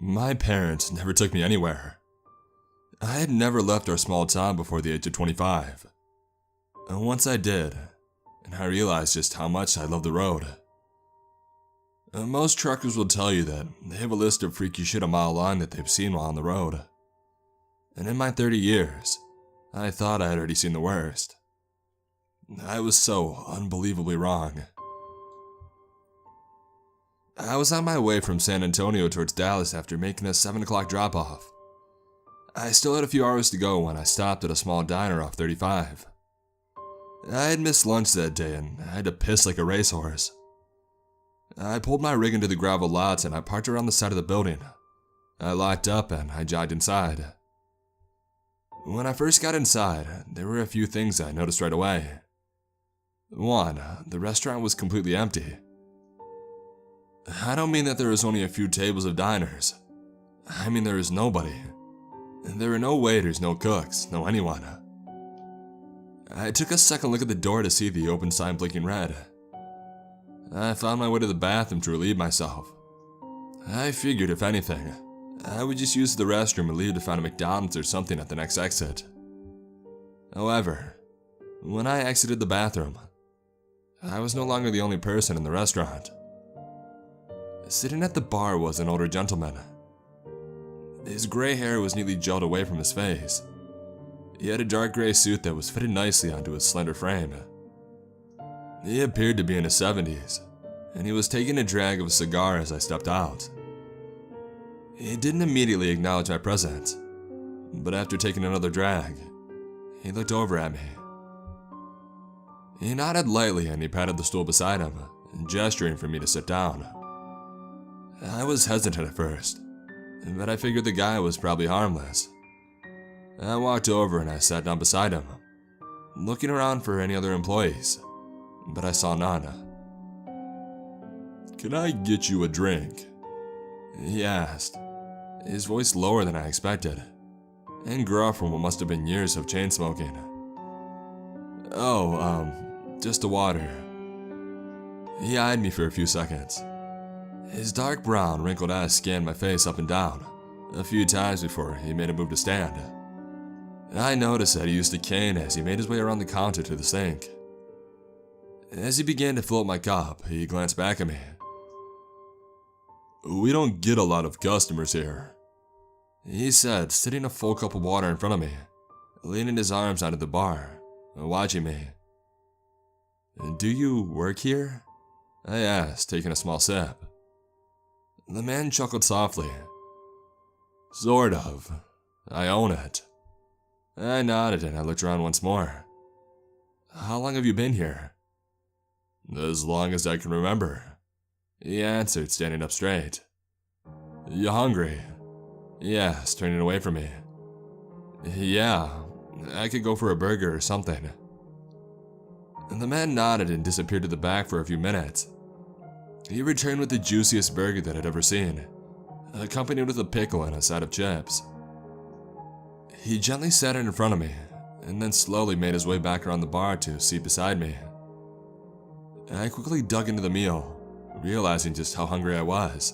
My parents never took me anywhere. I had never left our small town before the age of 25. And once I did, and I realized just how much I love the road. Most truckers will tell you that they have a list of freaky shit a mile long that they've seen while on the road. And in my 30 years, I thought I had already seen the worst. I was so unbelievably wrong. I was on my way from San Antonio towards Dallas after making a 7 o'clock drop-off. I still had a few hours to go when I stopped at a small diner off 35. I had missed lunch that day and I had to piss like a racehorse. I pulled my rig into the gravel lots and I parked around the side of the building. I locked up and I jogged inside. When I first got inside, there were a few things I noticed right away. One, the restaurant was completely empty. I don't mean that there was only a few tables of diners. I mean there was nobody. There were no waiters, no cooks, no anyone. I took a second look at the door to see the open sign blinking red. I found my way to the bathroom to relieve myself. I figured, if anything, I would just use the restroom and leave to find a McDonald's or something at the next exit. However, when I exited the bathroom, I was no longer the only person in the restaurant. Sitting at the bar was an older gentleman. His gray hair was neatly gelled away from his face. He had a dark gray suit that was fitted nicely onto his slender frame. He appeared to be in his 70s, and he was taking a drag of a cigar as I stepped out. He didn't immediately acknowledge my presence, but after taking another drag, he looked over at me. He nodded lightly and he patted the stool beside him, gesturing for me to sit down. I was hesitant at first, but I figured the guy was probably harmless. I walked over and I sat down beside him, looking around for any other employees, but I saw none. "Can I get you a drink?" he asked, his voice lower than I expected, and gruff from what must have been years of chain smoking. "Oh, just a water." He eyed me for a few seconds. His dark brown, wrinkled eyes scanned my face up and down, a few times before he made a move to stand. I noticed that he used a cane as he made his way around the counter to the sink. As he began to fill up my cup, he glanced back at me. "We don't get a lot of customers here," he said, sitting a full cup of water in front of me, leaning his arms onto the bar, watching me. "Do you work here?" I asked, taking a small sip. The man chuckled softly. "Sort of. I own it." I nodded and I looked around once more. "How long have you been here?" "As long as I can remember," he answered, standing up straight. "You hungry?" he asked, turning away from me. "Yeah, I could go for a burger or something." And the man nodded and disappeared to the back for a few minutes. He returned with the juiciest burger that I'd ever seen, accompanied with a pickle and a side of chips. He gently sat it in front of me, and then slowly made his way back around the bar to a seat beside me. I quickly dug into the meal, realizing just how hungry I was.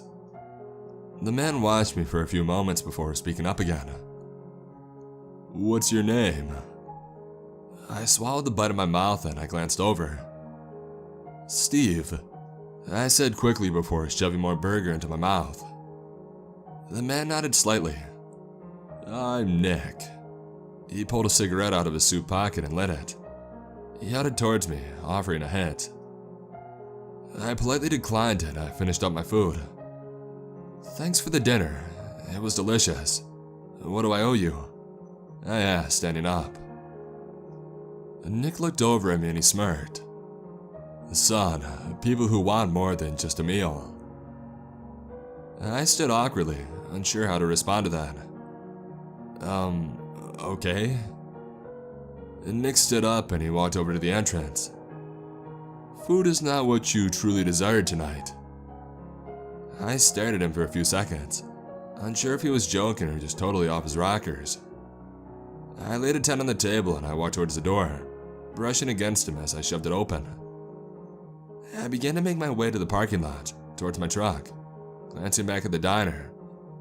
The man watched me for a few moments before speaking up again. "What's your name?" I swallowed the bite of my mouth and I glanced over. "Steve," I said quickly before shoving more burger into my mouth. The man nodded slightly. "I'm Nick." He pulled a cigarette out of his suit pocket and lit it. He headed towards me, offering a hit. I politely declined and I finished up my food. "Thanks for the dinner. It was delicious. What do I owe you?" I asked, standing up. Nick looked over at me and he smirked. "Son, people who want more than just a meal." I stood awkwardly, unsure how to respond to that. Okay." Nick stood up and he walked over to the entrance. "Food is not what you truly desired tonight." I stared at him for a few seconds, unsure if he was joking or just totally off his rockers. I laid a 10 on the table and I walked towards the door, brushing against him as I shoved it open. I began to make my way to the parking lot, towards my truck, glancing back at the diner,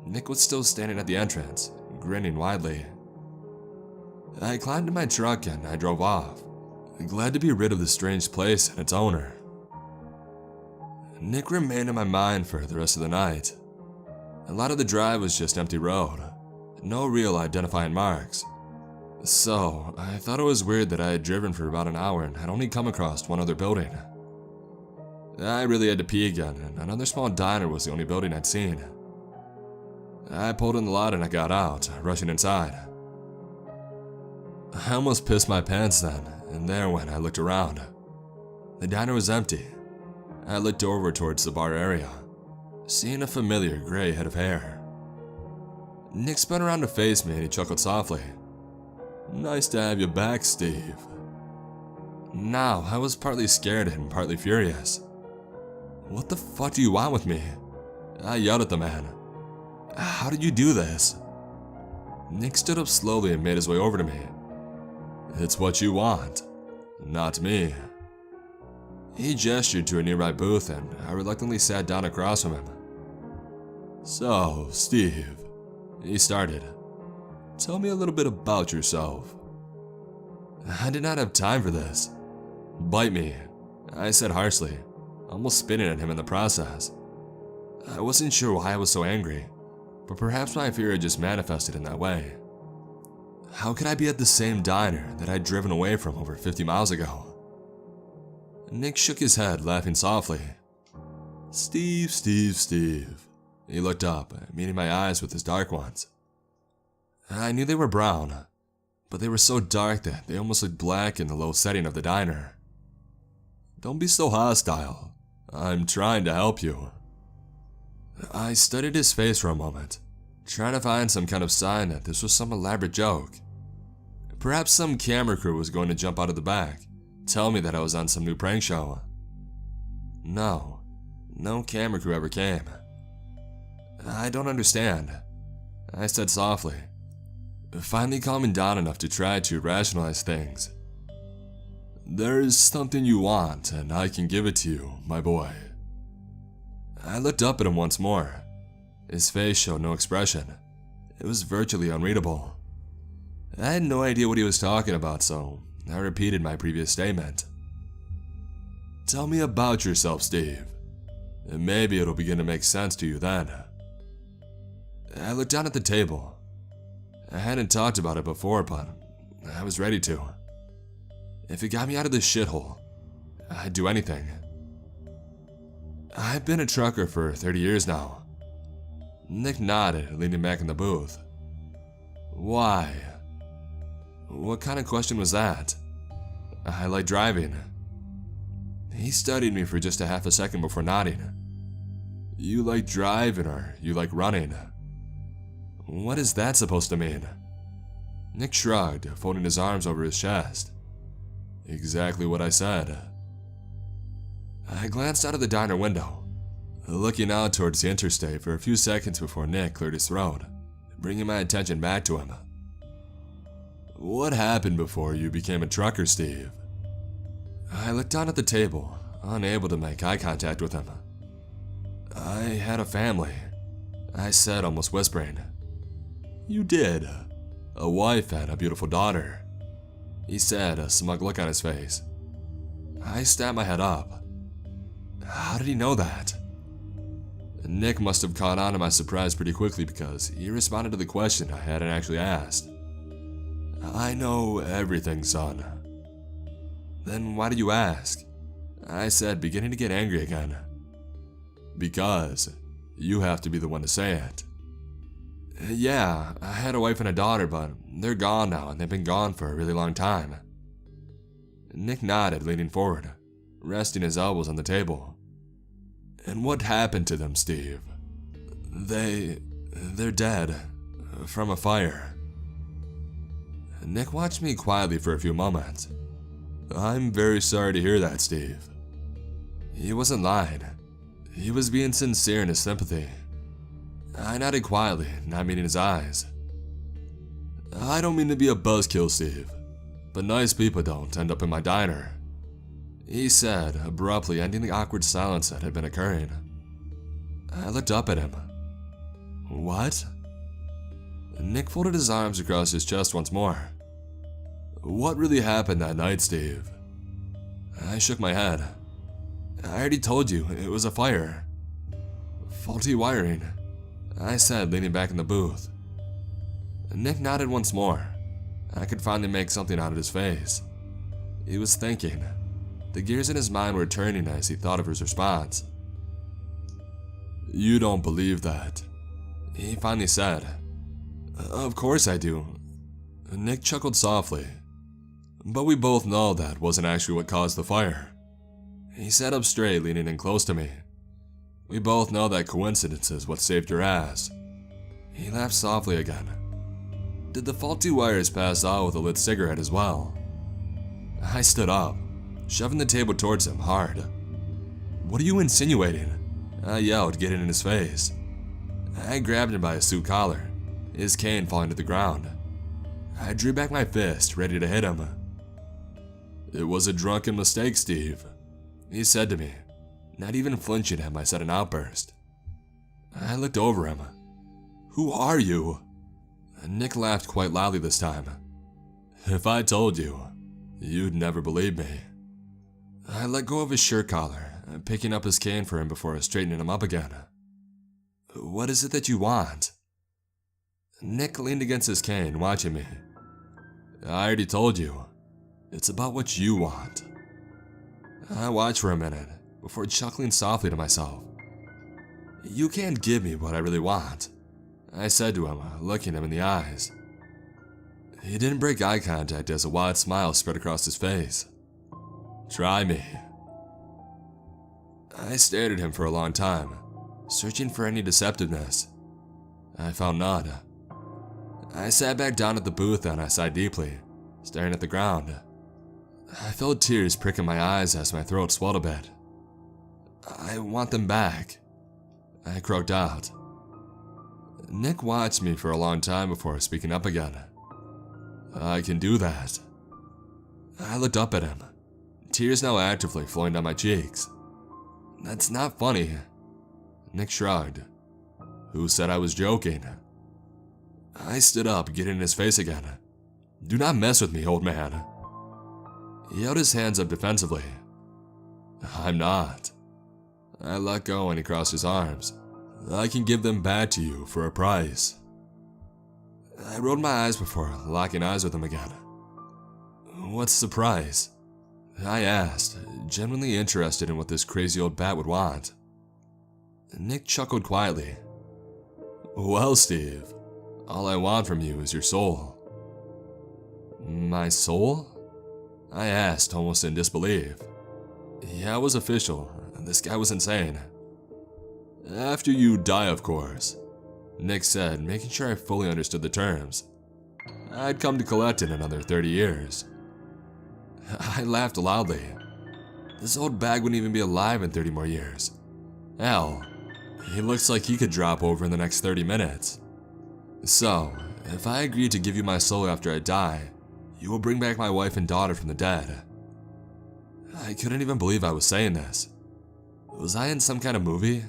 Nick was still standing at the entrance, grinning widely. I climbed in my truck and I drove off, glad to be rid of the strange place and its owner. Nick remained in my mind for the rest of the night. A lot of the drive was just empty road, no real identifying marks. So, I thought it was weird that I had driven for about an hour and had only come across one other building. I really had to pee again, and another small diner was the only building I'd seen. I pulled in the lot and I got out, rushing inside. I almost pissed my pants then, and there when I looked around. The diner was empty. I looked over towards the bar area, seeing a familiar gray head of hair. Nick spun around to face me and he chuckled softly. "Nice to have you back, Steve." Now, I was partly scared and partly furious. "What the fuck do you want with me?" I yelled at the man. "How did you do this?" Nick stood up slowly and made his way over to me. "It's what you want, not me." He gestured to a nearby booth and I reluctantly sat down across from him. "So, Steve," he started, "tell me a little bit about yourself." I did not have time for this. "Bite me," I said harshly, almost spitting at him in the process. I wasn't sure why I was so angry, but perhaps my fear had just manifested in that way. How could I be at the same diner that I'd driven away from over 50 miles ago? Nick shook his head, laughing softly. "Steve, Steve, Steve." He looked up, meeting my eyes with his dark ones. I knew they were brown, but they were so dark that they almost looked black in the low setting of the diner. "Don't be so hostile. I'm trying to help you." I studied his face for a moment, trying to find some kind of sign that this was some elaborate joke. Perhaps some camera crew was going to jump out of the back, tell me that I was on some new prank show. No camera crew ever came. "I don't understand," I said softly, finally calming down enough to try to rationalize things. "There's something you want, and I can give it to you, my boy." I looked up at him once more. His face showed no expression. It was virtually unreadable. I had no idea what he was talking about, so I repeated my previous statement. "Tell me about yourself, Steve, and maybe it'll begin to make sense to you then." I looked down at the table. I hadn't talked about it before, but I was ready to. If it got me out of this shithole, I'd do anything. I've been a trucker for 30 years now. Nick nodded, leaning back in the booth. "Why?" What kind of question was that? I like driving. He studied me for just a half a second before nodding. "You like driving or you like running?" What is that supposed to mean? Nick shrugged, folding his arms over his chest. Exactly what I said. I glanced out of the diner window, looking out towards the interstate for a few seconds before Nick cleared his throat, bringing my attention back to him. "What happened before you became a trucker, Steve?" I looked down at the table, unable to make eye contact with him. "I had a family," I said, almost whispering. "You did? A wife and a beautiful daughter," he said, a smug look on his face. I snapped my head up. How did he know that? Nick must have caught on to my surprise pretty quickly because he responded to the question I hadn't actually asked. "I know everything, son." "Then why did you ask?" I said, beginning to get angry again. "Because you have to be the one to say it." "Yeah, I had a wife and a daughter, but they're gone now and they've been gone for a really long time." Nick nodded, leaning forward, resting his elbows on the table. "And what happened to them, Steve?" They're dead. From a fire." Nick watched me quietly for a few moments. "I'm very sorry to hear that, Steve." He wasn't lying. He was being sincere in his sympathy. I nodded quietly, not meeting his eyes. "I don't mean to be a buzzkill, Steve, but nice people don't end up in my diner," he said, abruptly ending the awkward silence that had been occurring. I looked up at him. What? Nick folded his arms across his chest once more. What really happened that night, Steve? I shook my head. I already told you, it was a fire. Faulty wiring, I said, leaning back in the booth. Nick nodded once more. I could finally make something out of his face. He was thinking. The gears in his mind were turning as he thought of his response. You don't believe that, he finally said. Of course I do. Nick chuckled softly. But we both know that wasn't actually what caused the fire. He sat up straight, leaning in close to me. We both know that coincidence is what saved your ass. He laughed softly again. Did the faulty wires pass out with a lit cigarette as well? I stood up, shoving the table towards him hard. What are you insinuating? I yelled, getting in his face. I grabbed him by his suit collar, his cane falling to the ground. I drew back my fist, ready to hit him. It was a drunken mistake, Steve, he said to me, not even flinching at my sudden outburst. I looked over him. Who are you? Nick laughed quite loudly this time. If I told you, you'd never believe me. I let go of his shirt collar, picking up his cane for him before straightening him up again. What is it that you want? Nick leaned against his cane, watching me. I already told you. It's about what you want. I watched for a minute, before chuckling softly to myself. You can't give me what I really want, I said to him, looking him in the eyes. He didn't break eye contact as a wide smile spread across his face. Try me. I stared at him for a long time, searching for any deceptiveness. I found none. I sat back down at the booth and I sighed deeply, staring at the ground. I felt tears prick in my eyes as my throat swelled a bit. I want them back, I croaked out. Nick watched me for a long time before speaking up again. I can do that. I looked up at him, tears now actively flowing down my cheeks. That's not funny. Nick shrugged. Who said I was joking? I stood up, getting in his face again. Do not mess with me, old man. He held his hands up defensively. I'm not. I let go and he crossed his arms. I can give them back to you for a price. I rolled my eyes before locking eyes with him again. What's the price? I asked, genuinely interested in what this crazy old bat would want. Nick chuckled quietly. Well, Steve, all I want from you is your soul. My soul? I asked, almost in disbelief. Yeah, it was official. This guy was insane. After you die, of course, Nick said, making sure I fully understood the terms. I'd come to collect in another 30 years. I laughed loudly. This old bag wouldn't even be alive in 30 more years. Hell, he looks like he could drop over in the next 30 minutes. So, if I agree to give you my soul after I die, you will bring back my wife and daughter from the dead. I couldn't even believe I was saying this. Was I in some kind of movie?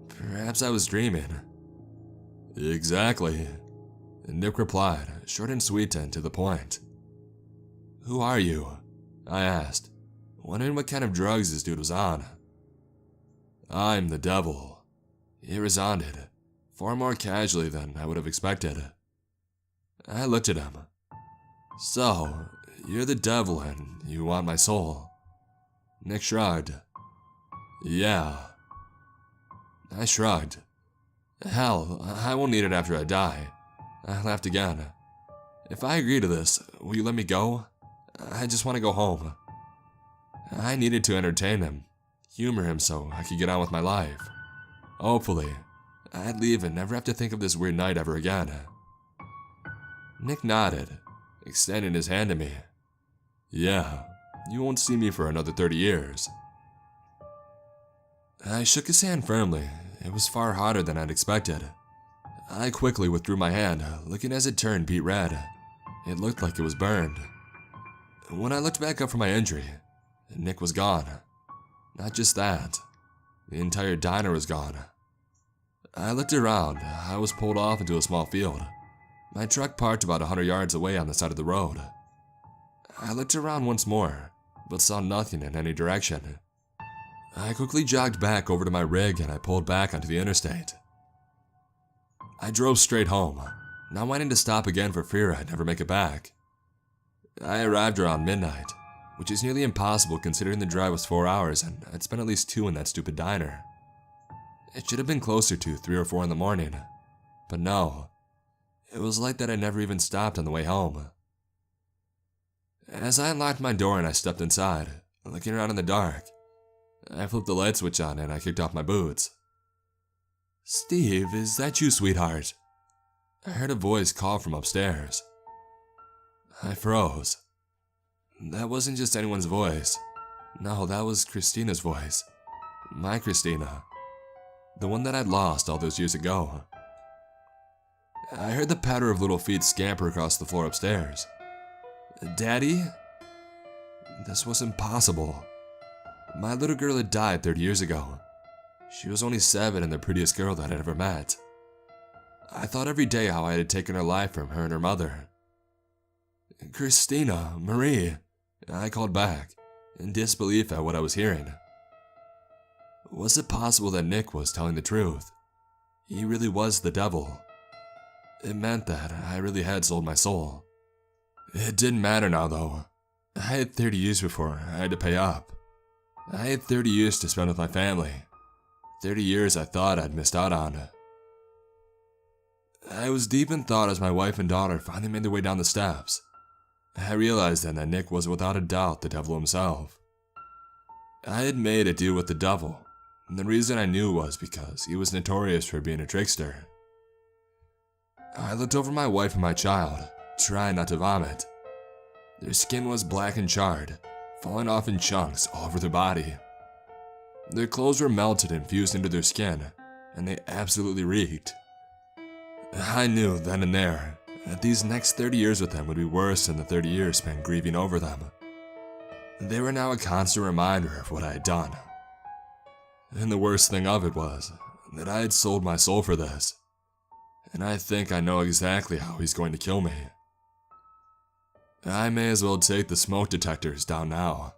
Perhaps I was dreaming. Exactly, Nick replied, short and sweet and to the point. Who are you? I asked, wondering what kind of drugs this dude was on. I'm the devil, he responded, far more casually than I would have expected. I looked at him. So, you're the devil and you want my soul? Nick shrugged. Yeah. I shrugged. Hell, I won't need it after I die. I laughed again. If I agree to this, will you let me go? I just want to go home. I needed to entertain him, humor him so I could get on with my life. Hopefully, I'd leave and never have to think of this weird night ever again. Nick nodded, extending his hand to me. Yeah, you won't see me for another 30 years. I shook his hand firmly. It was far hotter than I'd expected. I quickly withdrew my hand, looking as it turned beet red. It looked like it was burned. When I looked back up from my injury, Nick was gone. Not just that, the entire diner was gone. I looked around. I was pulled off into a small field. My truck parked about 100 yards away on the side of the road. I looked around once more, but saw nothing in any direction. I quickly jogged back over to my rig and I pulled back onto the interstate. I drove straight home, not wanting to stop again for fear I'd never make it back. I arrived around midnight, which is nearly impossible considering the drive was 4 hours and I'd spent at least 2 in that stupid diner. It should have been closer to 3 or 4 in the morning, but no, it was like that I never even stopped on the way home. As I unlocked my door and I stepped inside, looking around in the dark, I flipped the light switch on and I kicked off my boots. "Steve, is that you, sweetheart?" I heard a voice call from upstairs. I froze. That wasn't just anyone's voice. No, that was Christina's voice. My Christina. The one that I'd lost all those years ago. I heard the patter of little feet scamper across the floor upstairs. Daddy? This was impossible. My little girl had died 30 years ago. She was only 7 and the prettiest girl that I'd ever met. I thought every day how I had taken her life from her and her mother. "Christina, Marie," I called back, in disbelief at what I was hearing. Was it possible that Nick was telling the truth? He really was the devil. It meant that I really had sold my soul. It didn't matter now though. I had 30 years before I had to pay up. I had 30 years to spend with my family. 30 years I thought I'd missed out on. I was deep in thought as my wife and daughter finally made their way down the steps. I realized then that Nick was without a doubt the devil himself. I had made a deal with the devil, and the reason I knew was because he was notorious for being a trickster. I looked over my wife and my child, trying not to vomit. Their skin was black and charred, falling off in chunks all over their body. Their clothes were melted and fused into their skin, and they absolutely reeked. I knew then and there that these next 30 years with them would be worse than the 30 years spent grieving over them. They were now a constant reminder of what I had done. And the worst thing of it was that I had sold my soul for this, and I think I know exactly how he's going to kill me. I may as well take the smoke detectors down now.